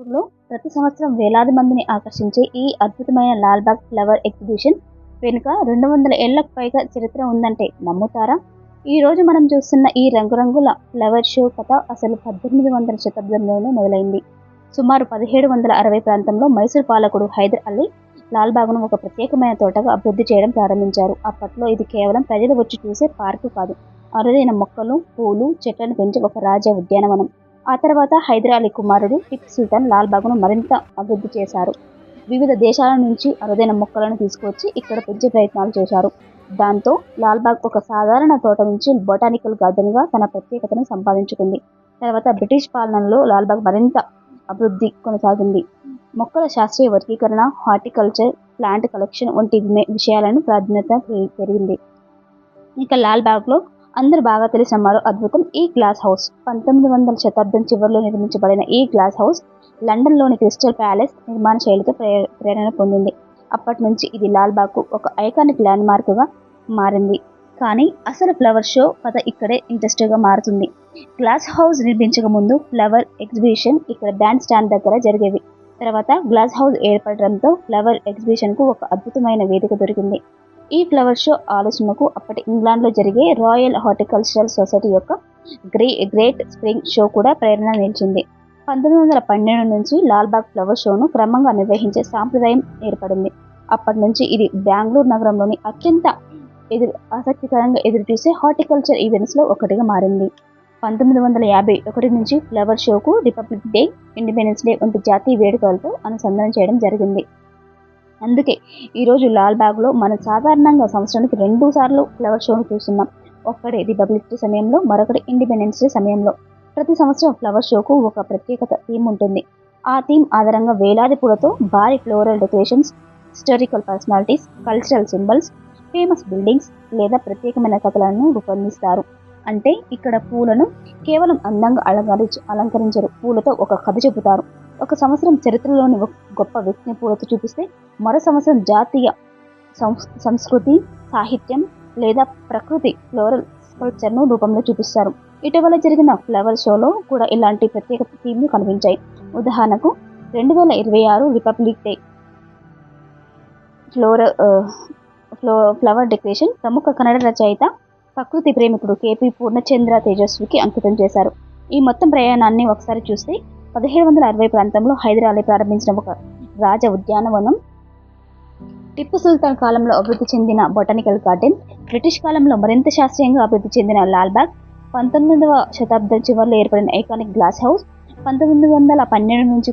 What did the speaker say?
జైపూర్లో ప్రతి సంవత్సరం వేలాది మందిని ఆకర్షించే ఈ అద్భుతమైన లాల్బాగ్ ఫ్లవర్ ఎగ్జిబిషన్ వెనుక 200 ఏళ్లకు పైగా చరిత్ర ఉందంటే నమ్ముతారా? ఈ రోజు మనం చూస్తున్న ఈ రంగురంగుల ఫ్లవర్ షో కథ అసలు 1800 శతాబ్దంలోనే మొదలైంది. సుమారు 1760 ప్రాంతంలో మైసూర్ పాలకుడు హైదర్ అలీ లాల్బాగ్ను ఒక ప్రత్యేకమైన తోటగా అభివృద్ధి చేయడం ప్రారంభించారు. అప్పట్లో ఇది కేవలం ప్రజలు వచ్చి చూసే పార్కు కాదు, అరుదైన మొక్కలు, పూలు, చెట్లను పెంచి ఒక రాజ ఉద్యానవనం. ఆ తర్వాత హైదర్ అలీ కుమారుడు టిప్పు సుల్తాన్ లాల్బాగ్ను మరింత అభివృద్ధి చేశారు. వివిధ దేశాల నుంచి అరుదైన మొక్కలను తీసుకువచ్చి ఇక్కడ పెంచే ప్రయత్నాలు చేశారు. దాంతో లాల్బాగ్ ఒక సాధారణ తోట నుంచి బొటానికల్ గార్డెన్గా తన ప్రత్యేకతను సంపాదించుకుంది. తర్వాత బ్రిటిష్ పాలనలో లాల్బాగ్ మరింత అభివృద్ధి కొనసాగింది. మొక్కల శాస్త్రీయ వర్గీకరణ, హార్టికల్చర్, ప్లాంట్ కలెక్షన్ వంటి విషయాలను ప్రాధాన్యత పెరిగింది. ఇక లాల్బాగ్లో అందరూ బాగా తెలిసిన మరో అద్భుతం ఈ గ్లాస్ హౌస్. 1900 శతాబ్దం చివరిలో నిర్మించబడిన ఈ గ్లాస్ హౌస్ లండన్లోని క్రిస్టల్ ప్యాలెస్ నిర్మాణ శైలితో ప్రేరణ పొందింది. అప్పటి నుంచి ఇది లాల్బాగ్కు ఒక ఐకానిక్ ల్యాండ్మార్క్గా మారింది. కానీ అసలు ఫ్లవర్ షో కథ ఇక్కడే ఇంట్రెస్టింగ్గా మారుతుంది. గ్లాస్ హౌస్ నిర్మించక ముందు ఫ్లవర్ ఎగ్జిబిషన్ ఇక్కడ బ్యాండ్ స్టాండ్ దగ్గర జరిగేవి. తర్వాత గ్లాస్ హౌస్ ఏర్పడడంతో ఫ్లవర్ ఎగ్జిబిషన్కు ఒక అద్భుతమైన వేదిక దొరికింది. ఈ ఫ్లవర్ షో ఆలోచనకు అప్పటి ఇంగ్లాండ్లో జరిగే రాయల్ హార్టికల్చరల్ సొసైటీ యొక్క గ్రేట్ స్ప్రింగ్ షో కూడా ప్రేరణ నిలిచింది. 1912 నుంచి లాల్బాగ్ ఫ్లవర్ షోను క్రమంగా నిర్వహించే సాంప్రదాయం ఏర్పడింది. అప్పటి నుంచి ఇది బెంగళూరు నగరంలోని అత్యంత ఆసక్తికరంగా ఎదురుచూసే హార్టికల్చర్ ఈవెంట్స్లో ఒకటిగా మారింది. 1951 నుంచి ఫ్లవర్ షోకు రిపబ్లిక్ డే, ఇండిపెండెన్స్ డే వంటి జాతీయ వేడుకలతో అనుసంధానం చేయడం జరిగింది. అందుకే ఈరోజు లాల్బాగ్లో మనం సాధారణంగా సంవత్సరానికి 2 సార్లు ఫ్లవర్ షోను చూస్తున్నాం. ఒక్కడే రిపబ్లిక్ డే సమయంలో, మరొకటి ఇండిపెండెన్స్ డే సమయంలో. ప్రతి సంవత్సరం ఫ్లవర్ షోకు ఒక ప్రత్యేకత థీమ్ ఉంటుంది. ఆ థీమ్ ఆధారంగా వేలాది పూలతో భారీ floral decorations, historical personalities, cultural symbols, famous buildings లేదా ప్రత్యేకమైన కథలను రూపొందిస్తారు. అంటే ఇక్కడ పూలను కేవలం అందంగా అలంకరించరు, పూలతో ఒక కథ చెబుతారు. ఒక సంవత్సరం చరిత్రలోని గొప్ప వ్యక్తిని పూలతో చూపిస్తే, మరో సంవత్సరం జాతీయ సంస్కృతి, సాహిత్యం లేదా ప్రకృతి ఫ్లోరల్ స్కల్ప్చర్ను రూపంలో చూపిస్తారు. ఇటీవల జరిగిన ఫ్లవర్ షోలో కూడా ఇలాంటి ప్రత్యేక థీమ్లు కనిపించాయి. ఉదాహరణకు 2026 రిపబ్లిక్ డే ఫ్లవర్ డెకరేషన్ ప్రముఖ కన్నడ రచయిత, ప్రకృతి ప్రేమికుడు కేపీ పూర్ణచంద్ర తేజస్వికి అంకితం చేశారు. ఈ మొత్తం ప్రయాణాన్ని ఒకసారి చూస్తే 1760 ప్రాంతంలో హైదర్ అలీ ప్రారంభించిన ఒక రాజ ఉద్యానవనం, టిప్పు సుల్తాన్ కాలంలో అభివృద్ధి చెందిన బొటానికల్ గార్డెన్, బ్రిటిష్ కాలంలో మరింత శాస్త్రీయంగా అభివృద్ధి చెందిన లాల్బాగ్, 19వ శతాబ్దం చివరిలో ఏర్పడిన ఐకానిక్ గ్లాస్ హౌస్, 1912 నుంచి